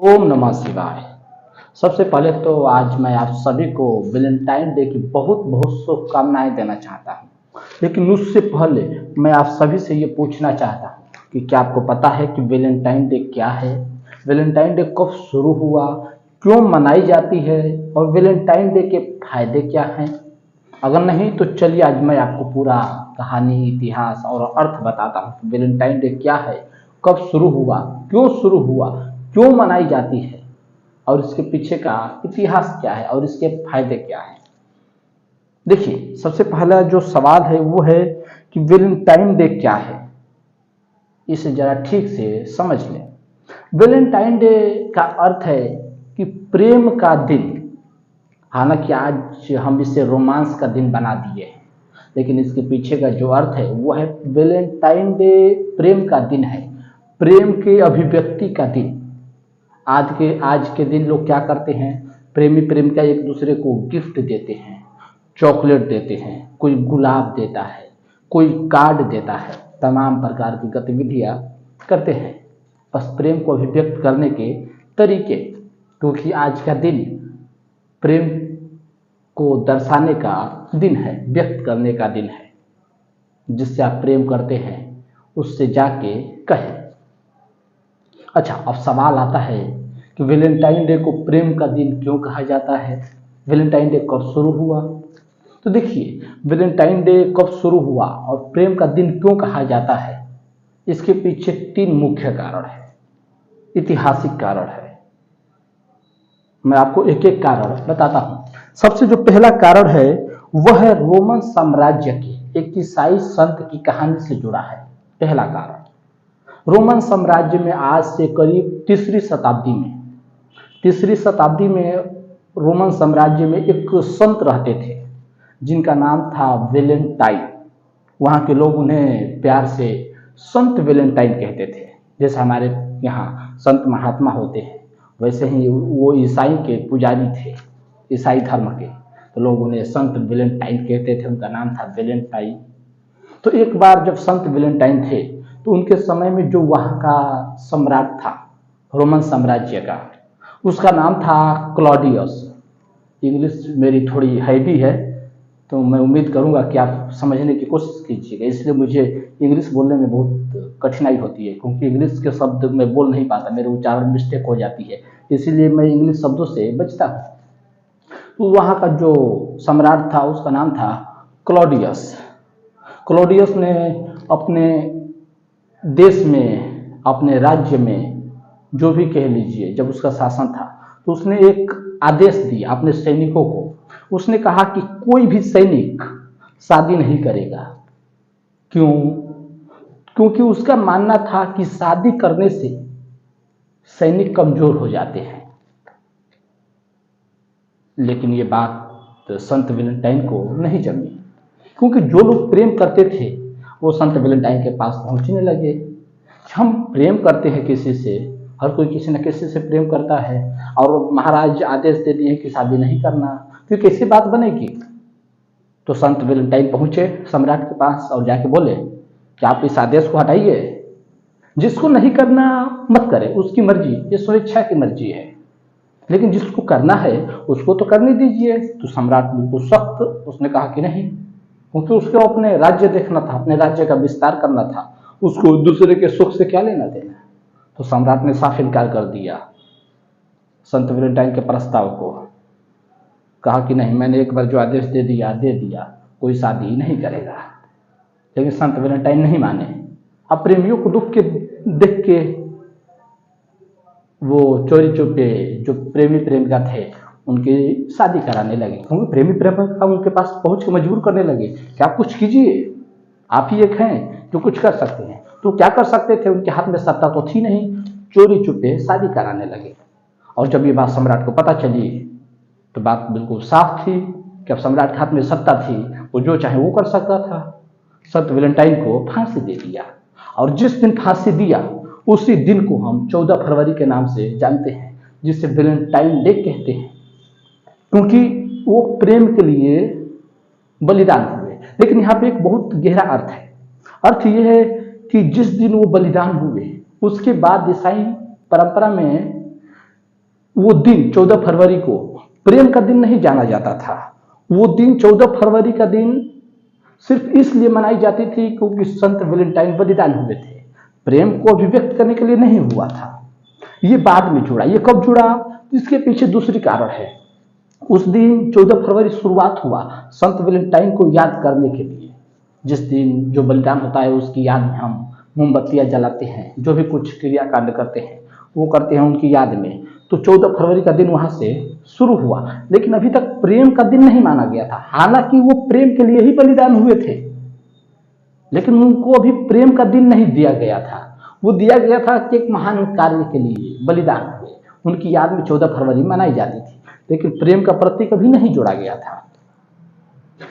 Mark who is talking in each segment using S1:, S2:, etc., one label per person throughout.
S1: ओम नमः शिवाय। सबसे पहले तो आज मैं आप सभी को वैलेंटाइन डे की बहुत बहुत शुभकामनाएं देना चाहता हूँ। लेकिन उससे पहले मैं आप सभी से ये पूछना चाहता हूँ कि क्या आपको पता है कि वैलेंटाइन डे क्या है? वैलेंटाइन डे कब शुरू हुआ, क्यों मनाई जाती है और वैलेंटाइन डे के फायदे क्या हैं? अगर नहीं तो चलिए आज मैं आपको पूरा कहानी, इतिहास और अर्थ बताता हूँ। वैलेंटाइन डे क्या है, कब शुरू हुआ, क्यों शुरू हुआ, क्यों मनाई जाती है और इसके पीछे का इतिहास क्या है और इसके फायदे क्या हैं। देखिए, सबसे पहला जो सवाल है वो है कि वैलेंटाइन डे क्या है। इसे जरा ठीक से समझ लें। वैलेंटाइन डे का अर्थ है कि प्रेम का दिन। हालांकि आज हम इसे रोमांस का दिन बना दिए हैं, लेकिन इसके पीछे का जो अर्थ है वो है वैलेंटाइन डे प्रेम का दिन है, प्रेम के अभिव्यक्ति का दिन। आज के दिन लोग क्या करते हैं? प्रेमी प्रेमिका एक दूसरे को गिफ्ट देते हैं, चॉकलेट देते हैं, कोई गुलाब देता है, कोई कार्ड देता है, तमाम प्रकार की गतिविधियां करते हैं बस प्रेम को अभिव्यक्त करने के तरीके। क्योंकि आज का दिन प्रेम को दर्शाने का दिन है, व्यक्त करने का दिन है। जिससे आप प्रेम करते हैं उससे जाके कहें। अच्छा, अब सवाल आता है कि वैलेंटाइन डे को प्रेम का दिन क्यों कहा जाता है? वैलेंटाइन डे कब शुरू हुआ? तो देखिए, वैलेंटाइन डे कब शुरू हुआ और प्रेम का दिन क्यों कहा जाता है, इसके पीछे तीन मुख्य कारण है, ऐतिहासिक कारण है। मैं आपको एक एक कारण बताता हूं। सबसे जो पहला कारण है वह है रोमन साम्राज्य के एक ईसाई संत की कहानी से जुड़ा है। पहला कारण, रोमन साम्राज्य में आज से करीब तीसरी शताब्दी में रोमन साम्राज्य में एक संत रहते थे जिनका नाम था वैलेंटाइन। वहाँ के लोग उन्हें प्यार से संत वैलेंटाइन कहते थे। जैसे हमारे यहाँ संत महात्मा होते हैं, वैसे ही वो ईसाई के पुजारी थे, ईसाई धर्म के, तो लोग उन्हें संत वैलेंटाइन कहते थे। उनका नाम था वैलेंटाइन। तो एक बार जब संत वैलेंटाइन थे तो उनके समय में जो वहाँ का सम्राट था रोमन साम्राज्य का, उसका नाम था क्लॉडियस। इंग्लिश मेरी थोड़ी हैवी है तो मैं उम्मीद करूंगा कि आप समझने की कोशिश कीजिएगा। इसलिए मुझे इंग्लिश बोलने में बहुत कठिनाई होती है, क्योंकि इंग्लिश के शब्द मैं बोल नहीं पाता, मेरे उच्चारण मिस्टेक हो जाती है, इसीलिए मैं इंग्लिश शब्दों से बचता हूँ। तो वहाँ का जो सम्राट था उसका नाम था क्लॉडियस। क्लॉडियस ने अपने देश में, अपने राज्य में, जो भी कह लीजिए, जब उसका शासन था तो उसने एक आदेश दिया अपने सैनिकों को। उसने कहा कि कोई भी सैनिक शादी नहीं करेगा। क्यों? क्योंकि उसका मानना था कि शादी करने से सैनिक कमजोर हो जाते हैं। लेकिन ये बात संत वैलेंटाइन को नहीं जमी, क्योंकि जो लोग प्रेम करते थे वो संत वैलेंटाइन के पास पहुंचने लगे। हम प्रेम करते हैं किसी से, हर कोई किसी न किसी से प्रेम करता है, और महाराज आदेश दे दिए कि शादी नहीं करना, तो कैसी बात बनेगी? तो संत वैलेंटाइन पहुंचे सम्राट के पास और जाके बोले कि आप इस आदेश को हटाइए, जिसको नहीं करना मत करे, उसकी मर्जी, ये स्वेच्छा की मर्जी है, लेकिन जिसको करना है उसको तो करने दीजिए। तो सम्राट बिल्कुल सख्त, उसने कहा कि नहीं, क्योंकि उसको अपने राज्य देखना था, अपने राज्य का विस्तार करना था, उसको दूसरे के सुख से क्या लेना देना। तो सम्राट ने साफ इनकार कर दिया संत वैलेंटाइन के प्रस्ताव को। कहा कि नहीं, मैंने एक बार जो आदेश दे दिया, कोई शादी नहीं करेगा। लेकिन संत वैलेंटाइन नहीं माने। अब प्रेमियों को दुख के देख के वो चोरी चुपे जो प्रेमी प्रेमिका थे उनकी शादी कराने लगे, क्योंकि प्रेमी प्रेमिका उनके पास पहुंच के मजबूर करने लगे कि आप कुछ कीजिए, आप ही एक हैं जो कुछ कर सकते हैं। तो क्या कर सकते थे? उनके हाथ में सत्ता तो थी नहीं, चोरी चुपे शादी कराने लगे। और जब ये बात सम्राट को पता चली तो बात बिल्कुल साफ थी कि अब सम्राट के हाथ में सत्ता थी, वो जो चाहे वो कर सकता था। संत वैलेंटाइन को फांसी दे दिया, और जिस दिन फांसी दिया उसी दिन को हम 14 फरवरी के नाम से जानते हैं, जिसे वैलेंटाइन डे कहते हैं, क्योंकि वो प्रेम के लिए बलिदान हुए। लेकिन यहाँ पे एक बहुत गहरा अर्थ है। अर्थ यह है कि जिस दिन वो बलिदान हुए उसके बाद ईसाई परंपरा में वो दिन 14 फरवरी को प्रेम का दिन नहीं जाना जाता था। वो दिन 14 फरवरी का दिन सिर्फ इसलिए मनाई जाती थी क्योंकि संत वैलेंटाइन बलिदान हुए थे। प्रेम को अभिव्यक्त करने के लिए नहीं हुआ था। ये बाद में जुड़ा। ये कब जुड़ा? इसके पीछे दूसरी कारण है। उस दिन 14 फरवरी शुरुआत हुआ संत वैलेंटाइन को याद करने के लिए। जिस दिन जो बलिदान होता है उसकी याद में हम मोमबत्तियां जलाते हैं, जो भी कुछ क्रियाकांड करते हैं वो करते हैं उनकी याद में। तो 14 फरवरी का दिन वहां से शुरू हुआ, लेकिन अभी तक प्रेम का दिन नहीं माना गया था। हालांकि वो प्रेम के लिए ही बलिदान हुए थे, लेकिन उनको अभी प्रेम का दिन नहीं दिया गया था। वो दिया गया था कि एक महान कार्य के लिए बलिदान हुए, उनकी याद में 14 फरवरी मनाई जाती थी, लेकिन प्रेम का प्रतीक अभी नहीं जोड़ा गया था।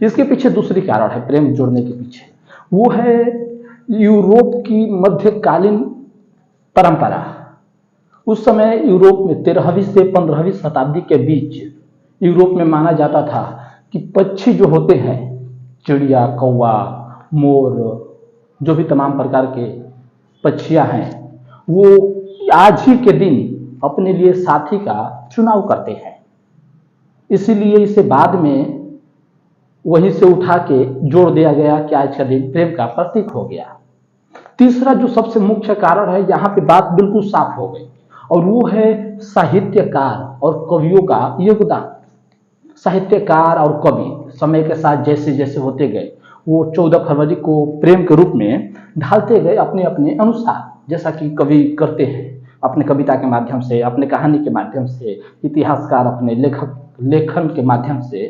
S1: इसके पीछे दूसरी कारण है प्रेम जोड़ने के पीछे, वो है यूरोप की मध्यकालीन परंपरा। उस समय यूरोप में 13वीं से 15वीं शताब्दी के बीच यूरोप में माना जाता था कि पक्षी जो होते हैं, चिड़िया, कौवा, मोर, जो भी तमाम प्रकार के पक्षियां हैं, वो आज ही के दिन अपने लिए साथी का चुनाव करते हैं। इसीलिए इसे बाद में वहीं से उठा के जोड़ दिया गया कि आज का दिन प्रेम का प्रतीक हो गया। तीसरा जो सबसे मुख्य कारण है, यहाँ पे बात बिल्कुल साफ हो गई, और वो है साहित्यकार और कवियों का योगदान। साहित्यकार और कवि समय के साथ जैसे जैसे होते गए, वो 14 फरवरी को प्रेम के रूप में ढालते गए अपने अपने अनुसार, जैसा कि कवि करते हैं अपने कविता के माध्यम से, अपने कहानी के माध्यम से, इतिहासकार अपने लेखन के माध्यम से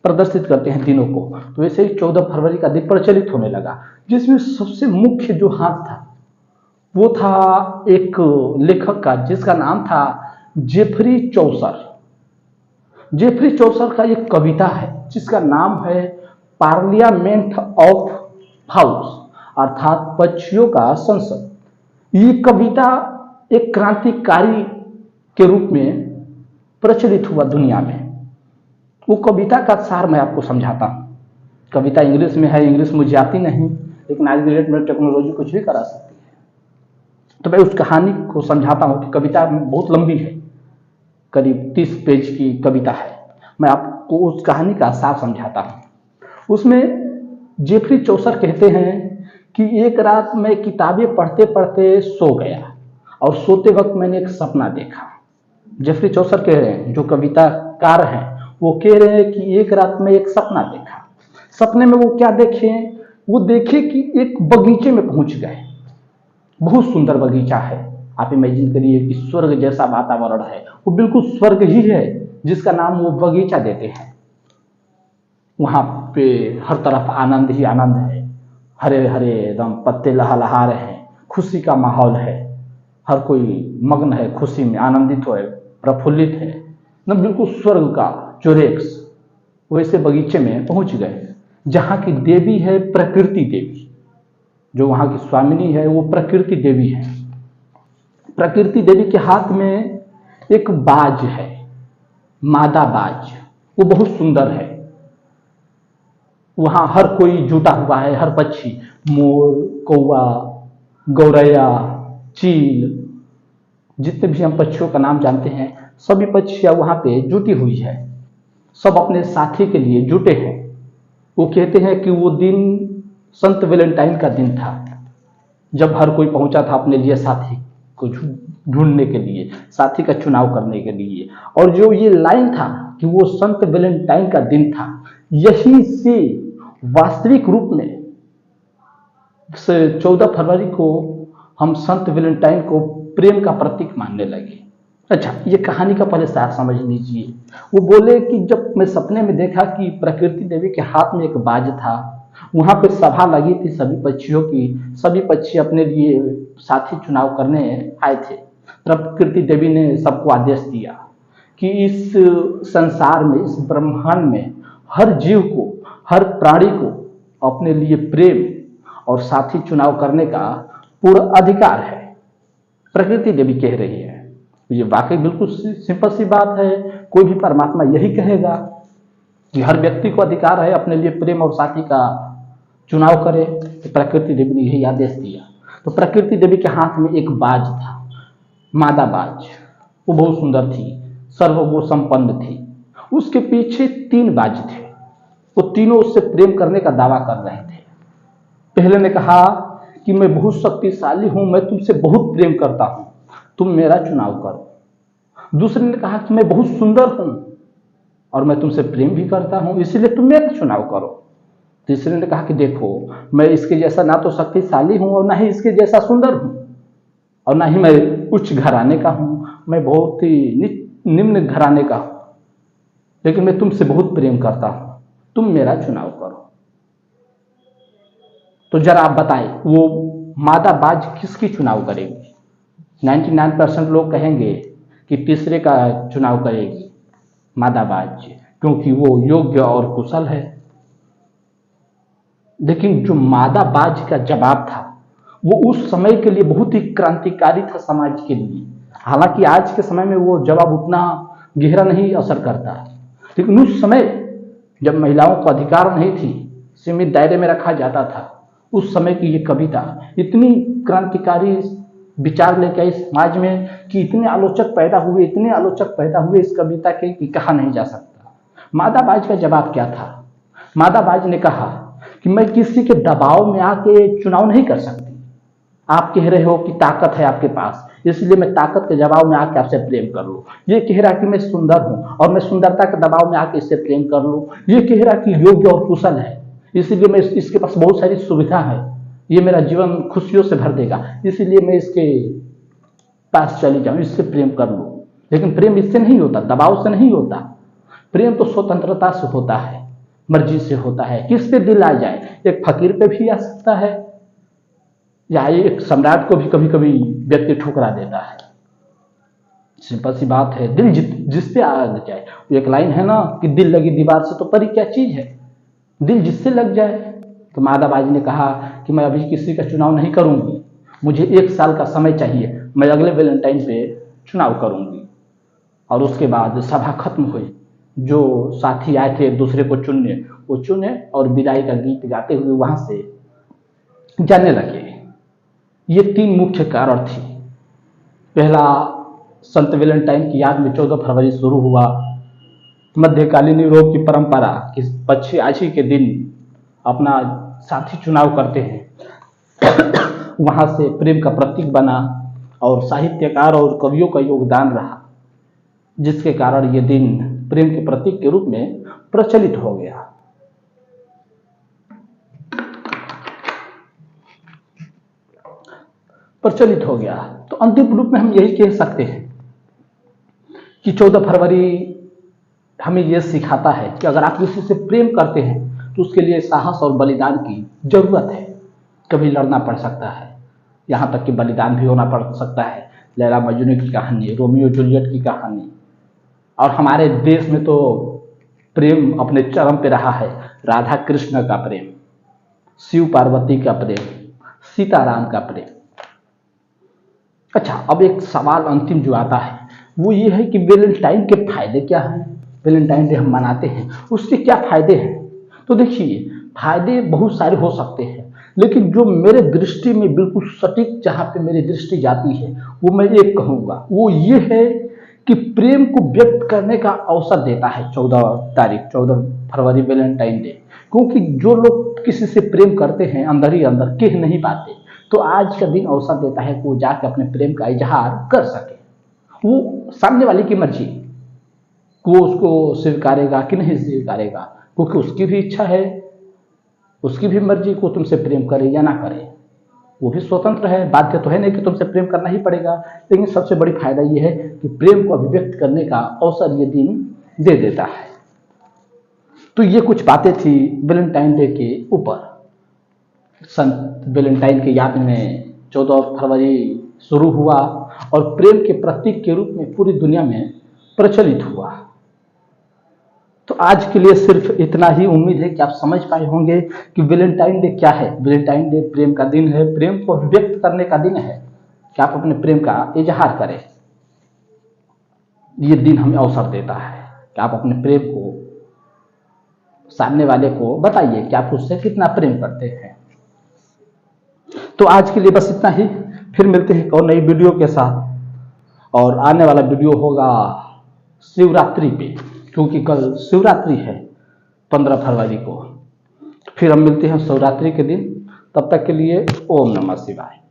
S1: प्रदर्शित करते हैं दिनों को। तो वैसे ही 14 फरवरी का दिन प्रचलित होने लगा, जिसमें सबसे मुख्य जो हाथ था वो था एक लेखक का, जिसका नाम था जेफरी चौसर। जेफरी चौसर का एक कविता है जिसका नाम है पार्लियामेंट ऑफ हाउस, अर्थात पक्षियों का संसद। ये कविता एक क्रांतिकारी के रूप में प्रचलित हुआ दुनिया में। वो कविता का सार मैं आपको समझाता हूँ। कविता इंग्लिश में है, इंग्लिश मुझे आती नहीं, लेकिन आज की डेट में टेक्नोलॉजी कुछ भी करा सकती है। तो मैं उस कहानी को समझाता हूँ कि कविता बहुत लंबी है, करीब 30 पेज की कविता है। मैं आपको उस कहानी का सार समझाता हूँ। उसमें जेफरी चौसर कहते हैं कि एक रात मैं किताबें पढ़ते पढ़ते सो गया और सोते वक्त मैंने एक सपना देखा। जेफरी चौसर कह रहे हैं, जो कविताकार हैं, वो कह रहे हैं कि एक रात में एक सपना देखा। सपने में वो क्या देखे? वो देखे कि एक बगीचे में पहुंच गए। बहुत सुंदर बगीचा है, आप इमेजिन करिए कि स्वर्ग जैसा वातावरण है, वो बिल्कुल स्वर्ग ही है जिसका नाम वो बगीचा देते हैं। वहां पे हर तरफ आनंद ही आनंद है, हरे हरे एकदम पत्ते लहलहा रहे हैं, खुशी का माहौल है, हर कोई मग्न है, खुशी में आनंदित है, प्रफुल्लित है, ना बिल्कुल स्वर्ग का चोरेक्स। वैसे बगीचे में पहुंच गए जहां की देवी है प्रकृति देवी। जो वहां की स्वामिनी है वो प्रकृति देवी है। प्रकृति देवी के हाथ में एक बाज है, मादा बाज, वो बहुत सुंदर है। वहां हर कोई जुटा हुआ है, हर पक्षी, मोर, कौवा, गौरैया, चील, जितने भी हम पक्षियों का नाम जानते हैं, सभी पक्षियां वहां पे जुटी हुई है। सब अपने साथी के लिए जुटे हैं। वो कहते हैं कि वो दिन संत वैलेंटाइन का दिन था, जब हर कोई पहुंचा था अपने लिए साथी को ढूंढने के लिए, साथी का चुनाव करने के लिए। और जो ये लाइन था कि वो संत वैलेंटाइन का दिन था, यही से वास्तविक रूप में 14 फरवरी को हम संत वैलेंटाइन को प्रेम का प्रतीक मानने लगे। अच्छा, ये कहानी का पहले सार समझ लीजिए। वो बोले कि जब मैं सपने में देखा कि प्रकृति देवी के हाथ में एक बाज था, वहां पर सभा लगी थी सभी पक्षियों की, सभी पक्षी अपने लिए साथी चुनाव करने आए थे। प्रकृति देवी ने सबको आदेश दिया कि इस संसार में, इस ब्रह्मांड में हर जीव को, हर प्राणी को अपने लिए प्रेम और साथी चुनाव करने का पूरा अधिकार है। प्रकृति देवी कह रही है। ये वाकई बिल्कुल सिंपल सी बात है। कोई भी परमात्मा यही कहेगा कि हर व्यक्ति को अधिकार है अपने लिए प्रेम और साथी का चुनाव करे। तो प्रकृति देवी ने यही आदेश दिया। तो प्रकृति देवी के हाथ में एक बाज था, मादा बाज, वो बहुत सुंदर थी। सर्वगुण संपन्न थी। उसके पीछे 3 बाज थे, वो तीनों उससे प्रेम करने का दावा कर रहे थे। पहले ने कहा कि मैं बहुत शक्तिशाली हूं, मैं तुमसे बहुत प्रेम करता हूं, तुम मेरा चुनाव करो। दूसरे ने कहा कि मैं बहुत सुंदर हूं और मैं तुमसे प्रेम भी करता हूं, इसीलिए तुम मेरा चुनाव करो। तीसरे ने कहा कि देखो, मैं इसके जैसा ना तो शक्तिशाली हूं और ना ही इसके जैसा सुंदर हूं और ना ही मैं उच्च घराने का हूं, मैं बहुत ही निम्न घराने का हूं, लेकिन मैं तुमसे बहुत प्रेम करता हूं, तुम मेरा चुनाव करो। तो जरा आप बताएं, वो मादा बाज किसकी चुनाव करेगी? 99% लोग कहेंगे कि तीसरे का चुनाव करेगी मादा बाज, क्योंकि वो योग्य और कुशल है। लेकिन जो मादा बाज का जवाब था वो उस समय के लिए बहुत ही क्रांतिकारी था समाज के लिए। हालांकि आज के समय में वो जवाब उतना गहरा नहीं असर करता, लेकिन उस समय जब महिलाओं को अधिकार नहीं थी, सीमित दायरे में रखा जाता था, उस समय की ये कविता इतनी क्रांतिकारी विचार लेकर आई समाज में कि इतने आलोचक पैदा हुए इस कविता के कि कहा नहीं जा सकता। मादा बाज का जवाब क्या था? मादा बाज ने कहा कि मैं किसी के दबाव में आके चुनाव नहीं कर सकती। आप कह रहे हो कि ताकत है आपके पास, इसलिए मैं ताकत के दबाव में आके आपसे प्रेम कर लूं। ये कह रहा कि मैं सुंदर हूं और मैं सुंदरता के दबाव में आके इससे प्रेम कर लूं। ये कह रहा कि योग्य और कुशल है, इसीलिए मैं इसके पास बहुत सारी सुविधा है, ये मेरा जीवन खुशियों से भर देगा, इसीलिए मैं इसके पास चली जाऊं, इससे प्रेम कर लूं। लेकिन प्रेम इससे नहीं होता, दबाव से नहीं होता। प्रेम तो स्वतंत्रता से होता है, मर्जी से होता है। किस पे दिल आ जाए, एक फकीर पे भी आ सकता है, या एक सम्राट को भी कभी कभी व्यक्ति ठुकरा देता है। सिंपल सी बात है, दिल जिस पे आ जाए। एक लाइन है ना कि दिल लगी दीवार से तो परी क्या चीज है, दिल जिससे लग जाए। तो मादा बाजी ने कहा कि मैं अभी किसी का चुनाव नहीं करूंगी, मुझे 1 साल का समय चाहिए, मैं अगले वैलेंटाइन पे चुनाव करूंगी। और उसके बाद सभा खत्म हुई। जो साथी आए थे दूसरे को चुनने, वो चुने और विदाई का गीत गाते हुए वहां से जाने लगे। ये 3 मुख्य कारण थी। पहला, संत वैलेंटाइन की याद में 14 फरवरी शुरू हुआ। मध्यकालीन यूरोप की परंपरा कि बच्चे आज ही के दिन अपना साथी चुनाव करते हैं, वहां से प्रेम का प्रतीक बना और साहित्यकार और कवियों का योगदान रहा, जिसके कारण ये दिन प्रेम के प्रतीक के रूप में प्रचलित हो गया। तो अंतिम रूप में हम यही कह सकते हैं कि 14 फरवरी हमें यह सिखाता है कि अगर आप किसी से प्रेम करते हैं तो उसके लिए साहस और बलिदान की जरूरत है। कभी लड़ना पड़ सकता है, यहाँ तक कि बलिदान भी होना पड़ सकता है। लैला मजनू की कहानी, रोमियो जूलियट की कहानी, और हमारे देश में तो प्रेम अपने चरम पे रहा है। राधा कृष्ण का प्रेम, शिव पार्वती का प्रेम, सीताराम का प्रेम। अच्छा, अब एक सवाल अंतिम जो आता है वो ये है कि वैलेंटाइन के फायदे क्या हैं? वैलेंटाइन डे हम मनाते हैं, उसके क्या फायदे हैं? तो देखिए, फायदे बहुत सारे हो सकते हैं, लेकिन जो मेरे दृष्टि में बिल्कुल सटीक जहां पे मेरी दृष्टि जाती है वो मैं एक कहूंगा, वो ये है कि प्रेम को व्यक्त करने का अवसर देता है 14 फरवरी वैलेंटाइन डे। क्योंकि जो लोग किसी से प्रेम करते हैं अंदर ही अंदर कह नहीं पाते, तो आज का दिन अवसर देता है कि वो जाकर अपने प्रेम का इजहार कर सके। वो सामने वाले की मर्जी, वो उसको स्वीकारेगा कि नहीं स्वीकारेगा, क्योंकि उसकी भी इच्छा है, उसकी भी मर्जी को तुमसे प्रेम करे या ना करे, वो भी स्वतंत्र है। बाध्य तो है नहीं कि तुमसे प्रेम करना ही पड़ेगा। लेकिन सबसे बड़ी फायदा ये है कि प्रेम को अभिव्यक्त करने का अवसर ये दिन दे देता है। तो ये कुछ बातें थी वैलेंटाइन डे के ऊपर। संत वैलेंटाइन की याद में 14 फरवरी शुरू हुआ और प्रेम के प्रतीक के रूप में पूरी दुनिया में प्रचलित हुआ। तो आज के लिए सिर्फ इतना ही। उम्मीद है कि आप समझ पाए होंगे कि वैलेंटाइन डे क्या है। वैलेंटाइन डे प्रेम का दिन है, प्रेम को व्यक्त करने का दिन है कि आप अपने प्रेम का इजहार करें। ये दिन हमें अवसर देता है कि आप अपने प्रेम को सामने वाले को बताइए कि आप उससे कितना प्रेम करते हैं। तो आज के लिए बस इतना ही। फिर मिलते हैं एक और नई वीडियो के साथ, और आने वाला वीडियो होगा शिवरात्रि पे, क्योंकि कल शिवरात्रि है 15 फरवरी को। फिर हम मिलते हैं शिवरात्रि के दिन, तब तक के लिए ओम नमः शिवाय।